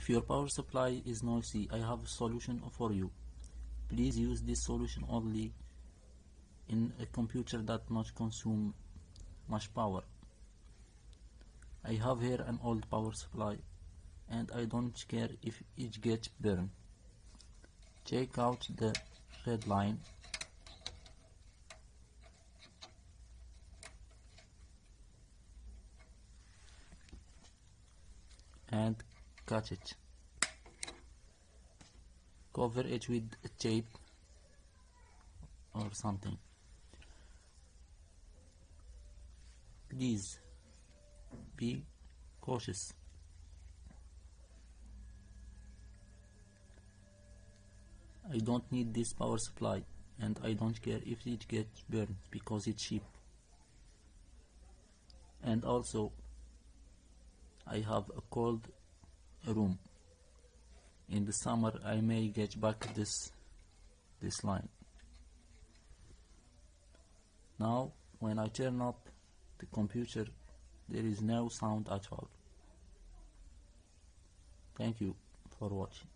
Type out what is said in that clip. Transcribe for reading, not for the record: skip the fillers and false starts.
If your power supply is noisy, I have a solution for you. Please use this solution only in a computer that not consume much power. I have here an old power supply and I don't care if it gets burned. Check out the red line and catch it. Cover it with a tape or something. Please be cautious. I don't need this power supply and I don't care if it gets burned because it's cheap. And also I have a cold room. In the summer I may get back this line. Now when I turn up the computer, there is no sound at all. Thank you for watching.